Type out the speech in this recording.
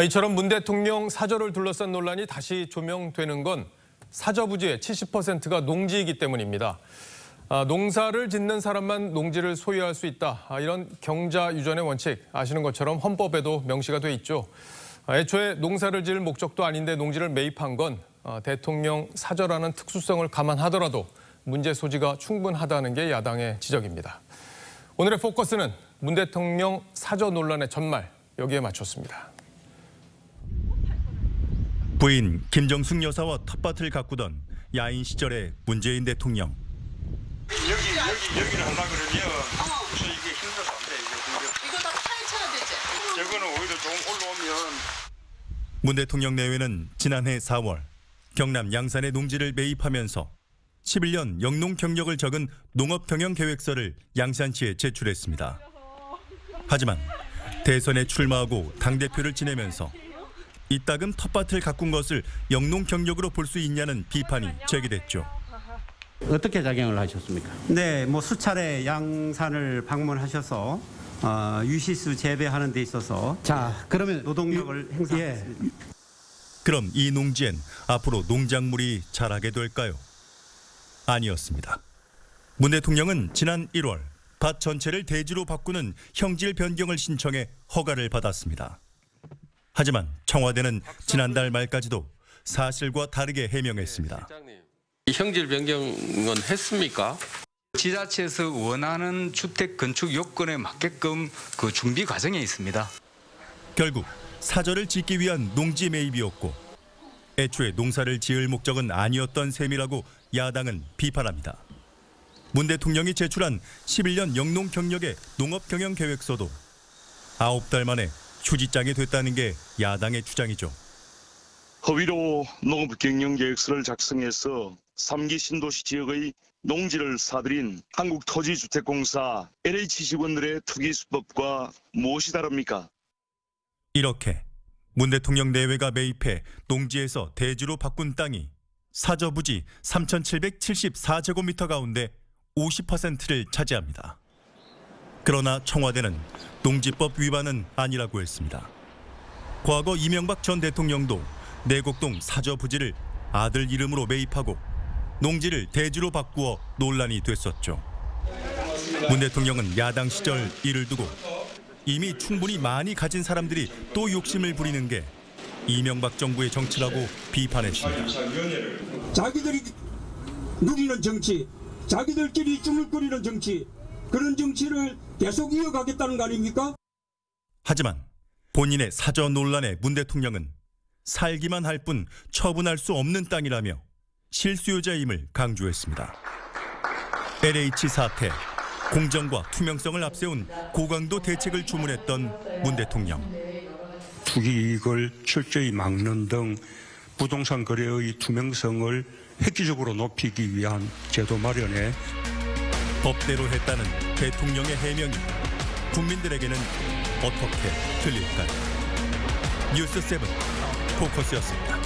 이처럼 문 대통령 사저를 둘러싼 논란이 다시 조명되는 건 사저 부지의 70%가 농지이기 때문입니다. 농사를 짓는 사람만 농지를 소유할 수 있다. 이런 경자 유전의 원칙 아시는 것처럼 헌법에도 명시가 돼 있죠. 애초에 농사를 지을 목적도 아닌데 농지를 매입한 건 대통령 사저라는 특수성을 감안하더라도 문제 소지가 충분하다는 게 야당의 지적입니다. 오늘의 포커스는 문 대통령 사저 논란의 전말 여기에 맞췄습니다. 부인 김정숙 여사와 텃밭을 가꾸던 야인 시절의 문재인 대통령. 여기를 하려고 그러면 그래서 이게 힘들어서 안 돼. 이거 다 파헤쳐야 되지. 저거는 오히려 좀 올라오면. 문 대통령 내외는 지난해 4월 경남 양산의 농지를 매입하면서 11년 영농 경력을 적은 농업 경영 계획서를 양산시에 제출했습니다. 하지만 대선에 출마하고 당대표를 지내면서 이따금 텃밭을 가꾼 것을 영농 경력으로 볼 수 있냐는 비판이 제기됐죠. 어떻게 작용을 하셨습니까? 네, 수차례 양산을 방문하셔서 유시수 재배하는 데 있어서 그러면 노동력을 행사했습니다. 그럼 이 농지엔 앞으로 농작물이 자라게 될까요? 아니었습니다. 문 대통령은 지난 1월 밭 전체를 대지로 바꾸는 형질 변경을 신청해 허가를 받았습니다. 하지만 청와대는 지난달 말까지도 사실과 다르게 해명했습니다. 형질 변경은 했습니까? 지자체에서 원하는 주택 건축 요건에 맞게끔 그 준비 과정에 있습니다. 결국 사저를 짓기 위한 농지 매입이었고 애초에 농사를 지을 목적은 아니었던 셈이라고 야당은 비판합니다. 문 대통령이 제출한 11년 영농 경력의 농업 경영 계획서도 9달 만에 휴지장이 됐다는 게 야당의 주장이죠. 허위로 농업 경영 계획서를 작성해서 3기 신도시 지역의 농지를 사들인 한국토지주택공사 LH 직원들의 투기 수법과 무엇이 다릅니까? 이렇게 문 대통령 내외가 매입해 농지에서 대지로 바꾼 땅이 사저 부지 3,774제곱미터 가운데 50%를 차지합니다. 그러나 청와대는 농지법 위반은 아니라고 했습니다. 과거 이명박 전 대통령도 내곡동 사저 부지를 아들 이름으로 매입하고 농지를 대지로 바꾸어 논란이 됐었죠. 문 대통령은 야당 시절 이를 두고 이미 충분히 많이 가진 사람들이 또 욕심을 부리는 게 이명박 정부의 정치라고 비판했습니다. 자기들이 누리는 정치, 자기들끼리 쭈물거리는 정치, 그런 정치를 계속 이어가겠다는 거 아닙니까? 하지만 본인의 사저 논란에 문 대통령은 살기만 할 뿐 처분할 수 없는 땅이라며 실수요자임을 강조했습니다. LH 사태, 공정과 투명성을 앞세운 고강도 대책을 주문했던 문 대통령. 투기 이익을 철저히 막는 등 부동산 거래의 투명성을 획기적으로 높이기 위한 제도 마련에 법대로 했다는 대통령의 해명이 국민들에게는 어떻게 들릴까요? 뉴스7 포커스였습니다.